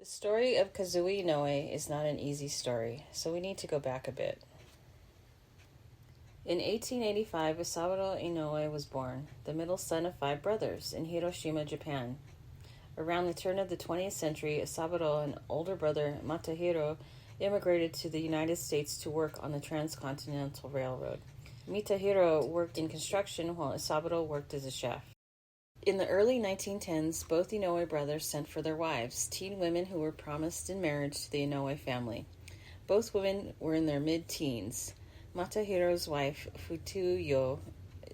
The story of Kazui Inouye is not an easy story, so we need to go back a bit. In 1885, Isao Inouye was born, the middle son of 5 brothers, in Hiroshima, Japan. Around the turn of the 20th century, Isao and older brother Matahiro immigrated to the United States to work on the Transcontinental Railroad. Mitahiro worked in construction while Isao worked as a chef. In the early 1910s, both Inouye brothers sent for their wives, teen women who were promised in marriage to the Inouye family. Both women were in their mid-teens. Matahiro's wife, Futuyo,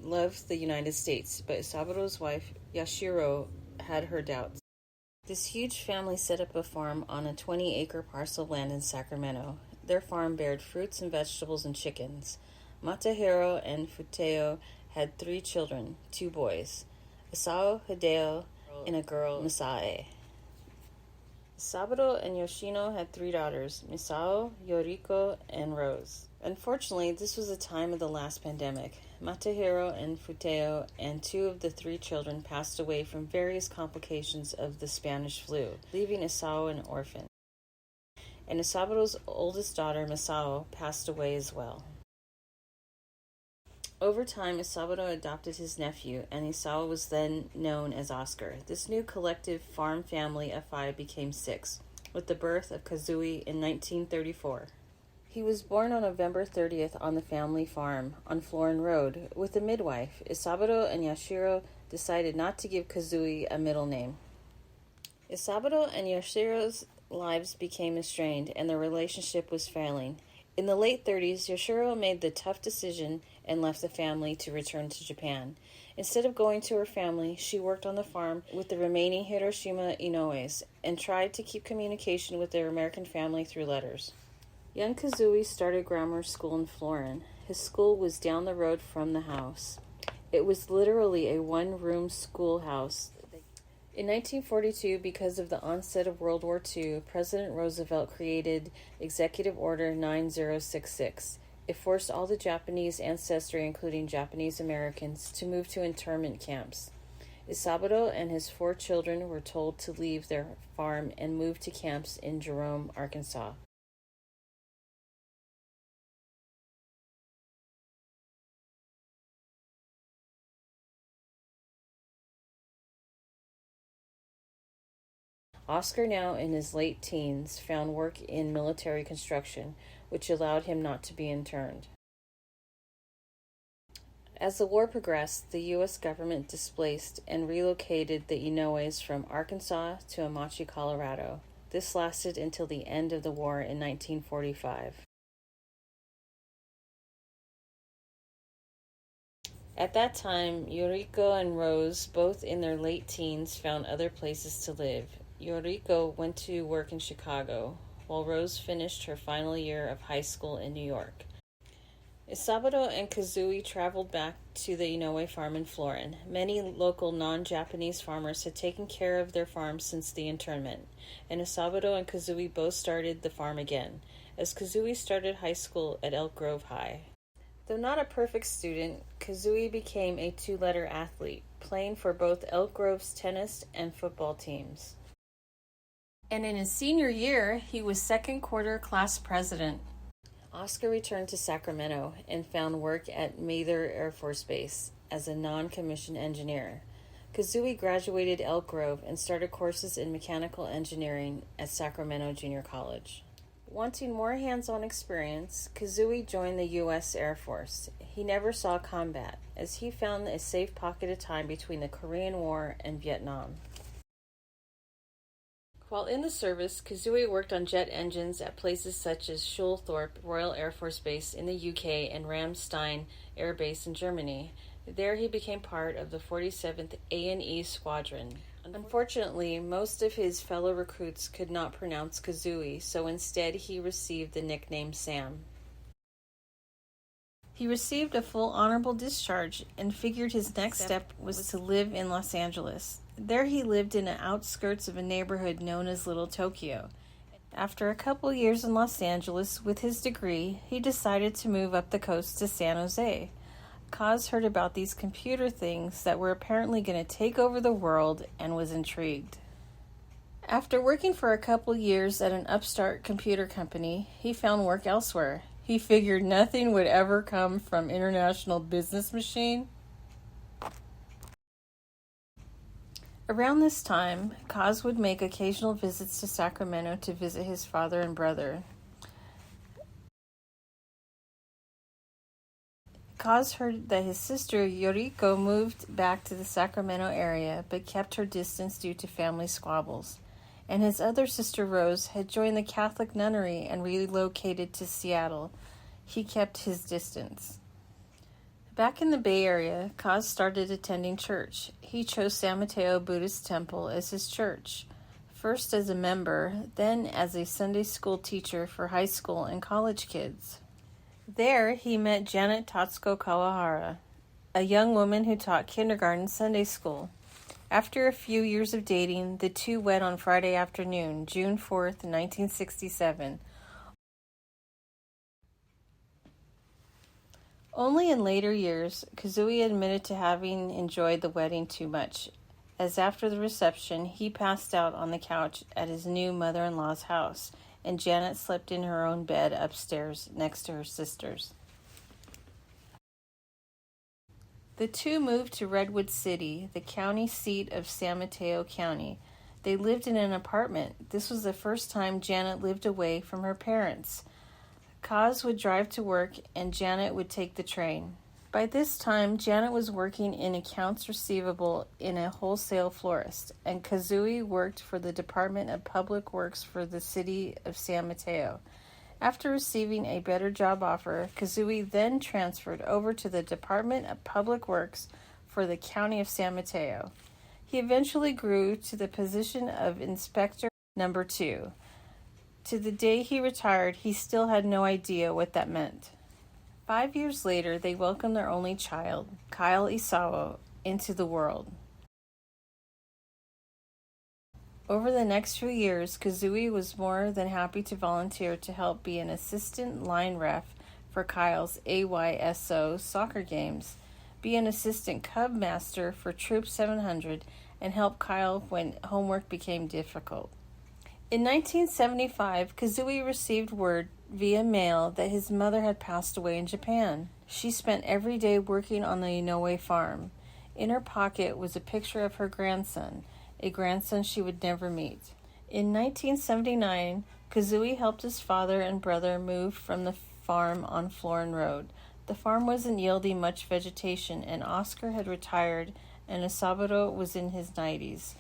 loved the United States, but Isaburo's wife, Yashiro, had her doubts. This huge family set up a farm on a 20-acre parcel of land in Sacramento. Their farm bared fruits and vegetables and chickens. Matahiro and Futeo had 3 children, 2 boys, Isao, Hideo, and a girl, Misae. Saburo and Yoshino had 3 daughters, Misao, Yoriko, and Rose. Unfortunately, this was the time of the last pandemic. Matahiro and Futeo and 2 of the 3 children passed away from various complications of the Spanish flu, leaving Isao an orphan. And Isaburo's oldest daughter, Misao, passed away as well. Over time, Isaburo adopted his nephew, and Isao was then known as Oscar. This new collective farm family of 5 became 6, with the birth of Kazui in 1934. He was born on November 30th on the family farm on Florin Road with a midwife. Isaburo and Yashiro decided not to give Kazui a middle name. Isaburo and Yashiro's lives became estranged, and their relationship was failing. In the late 30s, Yashiro made the tough decision and left the family to return to Japan. Instead of going to her family, she worked on the farm with the remaining Hiroshima Inouyes and tried to keep communication with their American family through letters. Young Kazui started grammar school in Florin. His school was down the road from the house. It was literally a one-room schoolhouse. In 1942, because of the onset of World War II, President Roosevelt created Executive Order 9066. It forced all the Japanese ancestry, including Japanese Americans, to move to internment camps. Isaburo and his 4 children were told to leave their farm and move to camps in Jerome, Arkansas. Oscar, now in his late teens, found work in military construction, which allowed him not to be interned. As the war progressed, the U.S. government displaced and relocated the Inouyes from Arkansas to Amache, Colorado. This lasted until the end of the war in 1945. At that time, Yoriko and Rose, both in their late teens, found other places to live. Yoriko went to work in Chicago, while Rose finished her final year of high school in New York. Isaburo and Kazui traveled back to the Inouye farm in Florin. Many local non-Japanese farmers had taken care of their farms since the internment, and Isaburo and Kazui both started the farm again, as Kazui started high school at Elk Grove High. Though not a perfect student, Kazui became a 2-letter athlete, playing for both Elk Grove's tennis and football teams. And in his senior year, he was second quarter class president. Oscar returned to Sacramento and found work at Mather Air Force Base as a non-commissioned engineer. Kazui graduated Elk Grove and started courses in mechanical engineering at Sacramento Junior College. Wanting more hands-on experience, Kazui joined the U.S. Air Force. He never saw combat, as he found a safe pocket of time between the Korean War and Vietnam. While in the service, Kazui worked on jet engines at places such as Schulthorpe Royal Air Force Base in the UK and Ramstein Air Base in Germany. There he became part of the 47th A&E Squadron. Unfortunately, most of his fellow recruits could not pronounce Kazui, so instead he received the nickname Sam. He received a full honorable discharge and figured his next step was to live in Los Angeles. There he lived in the outskirts of a neighborhood known as Little Tokyo. After a couple years in Los Angeles with his degree, he decided to move up the coast to San Jose. Kaz heard about these computer things that were apparently going to take over the world and was intrigued. After working for a couple years at an upstart computer company, he found work elsewhere. He figured nothing would ever come from International Business Machine. Around this time, Kaz would make occasional visits to Sacramento to visit his father and brother. Kaz heard that his sister Yoriko moved back to the Sacramento area but kept her distance due to family squabbles. And his other sister Rose had joined the Catholic nunnery and relocated to Seattle. He kept his distance. Back in the Bay Area, Kaz started attending church. He chose San Mateo Buddhist Temple as his church, first as a member, then as a Sunday school teacher for high school and college kids. There, he met Janet Tatsuko Kawahara, a young woman who taught kindergarten Sunday school. After a few years of dating, the two wed on Friday afternoon, June 4th, 1967. Only in later years, Kazui admitted to having enjoyed the wedding too much, as after the reception, he passed out on the couch at his new mother-in-law's house, and Janet slept in her own bed upstairs next to her sisters. The two moved to Redwood City, the county seat of San Mateo County. They lived in an apartment. This was the first time Janet lived away from her parents. Kaz would drive to work and Janet would take the train. By this time, Janet was working in accounts receivable in a wholesale florist, and Kazui worked for the Department of Public Works for the city of San Mateo. After receiving a better job offer, Kazui then transferred over to the Department of Public Works for the county of San Mateo. He eventually grew to the position of Inspector Number 2. To the day he retired, he still had no idea what that meant. 5 years later, they welcomed their only child, Kyle Isao, into the world. Over the next few years, Kazui was more than happy to volunteer to help be an assistant line ref for Kyle's AYSO soccer games, be an assistant cub master for Troop 700, and help Kyle when homework became difficult. In 1975, Kazui received word via mail that his mother had passed away in Japan. She spent every day working on the Inouye farm. In her pocket was a picture of her grandson, a grandson she would never meet. In 1979, Kazui helped his father and brother move from the farm on Florin Road. The farm wasn't yielding much vegetation, and Oscar had retired, and Isaburo was in his 90s.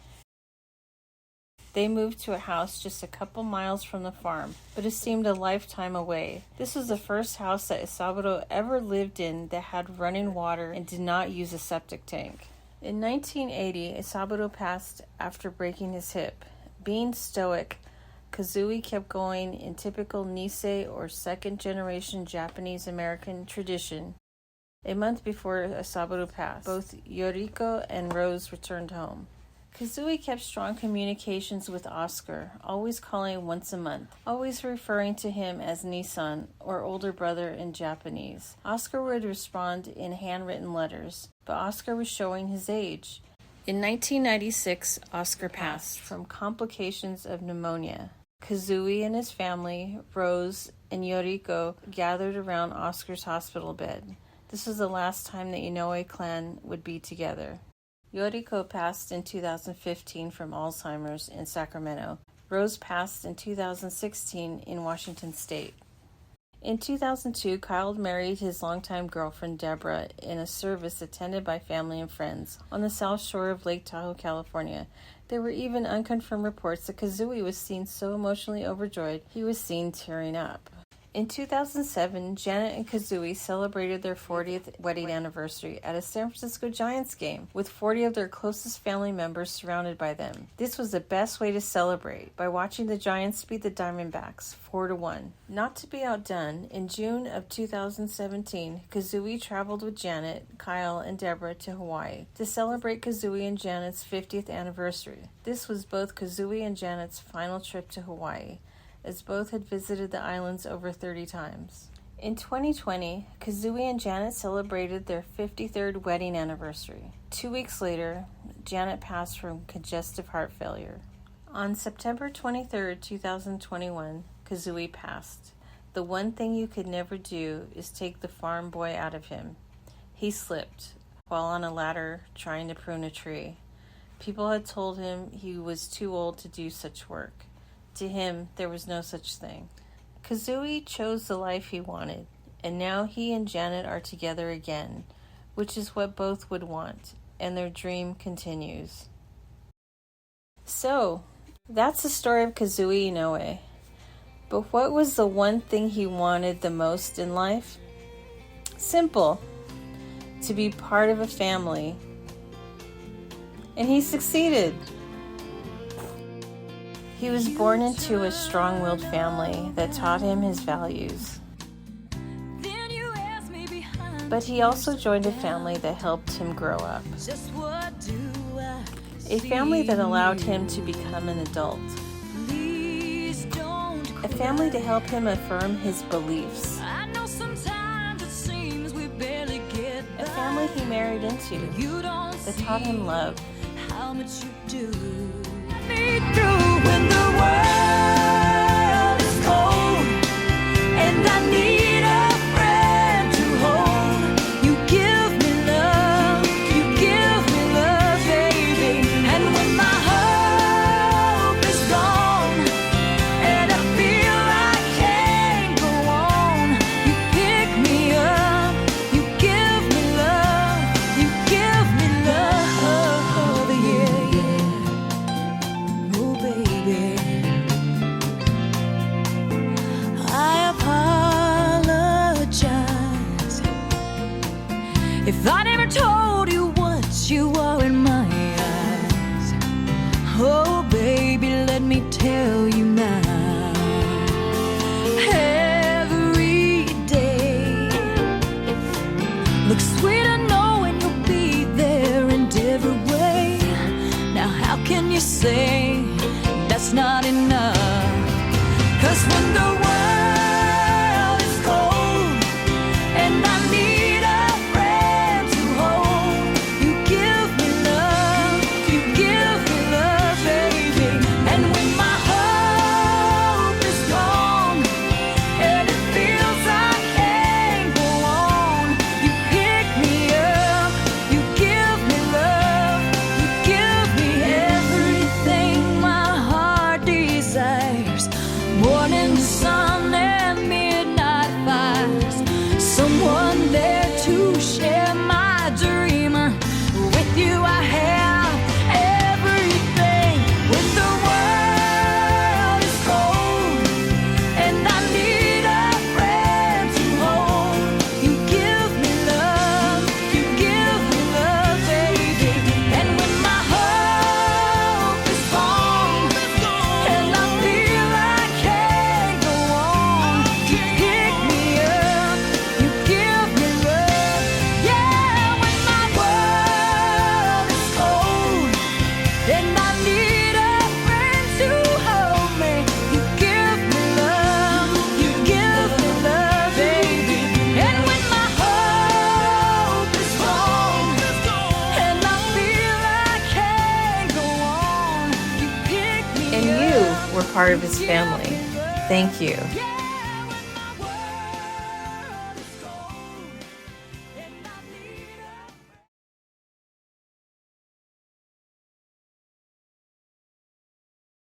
They moved to a house just a couple miles from the farm, but it seemed a lifetime away. This was the first house that Isaburo ever lived in that had running water and did not use a septic tank. In 1980, Isaburo passed after breaking his hip. Being stoic, Kazui kept going in typical Nisei or second-generation Japanese-American tradition. A month before Isaburo passed, both Yoriko and Rose returned home. Kazui kept strong communications with Oscar, always calling once a month, always referring to him as Nisan, or older brother in Japanese. Oscar would respond in handwritten letters, but Oscar was showing his age. In 1996, Oscar passed from complications of pneumonia. Kazui and his family, Rose and Yoriko, gathered around Oscar's hospital bed. This was the last time the Inouye clan would be together. Yoriko passed in 2015 from Alzheimer's in Sacramento. Rose passed in 2016 in Washington State. In 2002, Kyle married his longtime girlfriend Deborah in a service attended by family and friends on the south shore of Lake Tahoe, California. There were even unconfirmed reports that Kazui was seen so emotionally overjoyed he was seen tearing up. In 2007, Janet and Kazui celebrated their 40th wedding anniversary at a San Francisco Giants game, with 40 of their closest family members surrounded by them. This was the best way to celebrate, by watching the Giants beat the Diamondbacks 4-1. Not to be outdone, in June of 2017, Kazui traveled with Janet, Kyle, and Deborah to Hawaii to celebrate Kazui and Janet's 50th anniversary. This was both Kazui and Janet's final trip to Hawaii, as both had visited the islands over 30 times. In 2020, Kazui and Janet celebrated their 53rd wedding anniversary. 2 weeks later, Janet passed from congestive heart failure. On September 23rd, 2021, Kazui passed. The one thing you could never do is take the farm boy out of him. He slipped while on a ladder trying to prune a tree. People had told him he was too old to do such work. To him, there was no such thing. Kazui chose the life he wanted, and now he and Janet are together again, which is what both would want, and their dream continues. So, that's the story of Kazui Inouye. But what was the one thing he wanted the most in life? Simple. To be part of a family. And he succeeded. He was born into a strong-willed family that taught him his values. But he also joined a family that helped him grow up. A family that allowed him to become an adult. A family to help him affirm his beliefs. A family he married into that taught him love. When the world is cold and I need a friend to hold, you give me love, baby. And when my hope is gone and I feel I can't go on, you pick me up, you give me love, yeah. Oh baby, I apologize if I never told you what you are in my eyes. Oh baby, let me tell you now. Every day looks sweeter knowing you'll be there in every way. Now how can you say that's not enough? 'Cause when the world is cold and I need a friend to hold, you give me love, baby. And when my hope is gone and it feels I can't go on, you pick me up, you give me love, you give me everything my heart desires. Morning sun and midnight fires, someone there to share my dream. With you I have everything. When the world is cold and I need a friend to hold, you give me love, baby. And when my hope is gone and I feel I can't go on, you pick me up, you give me love. Yeah, when my world is cold and I need a friend to hold me, you give me love, baby. And when my hope is gone and I feel I can't go on, you pick me And up. you were part of his family. Thank you. Yeah.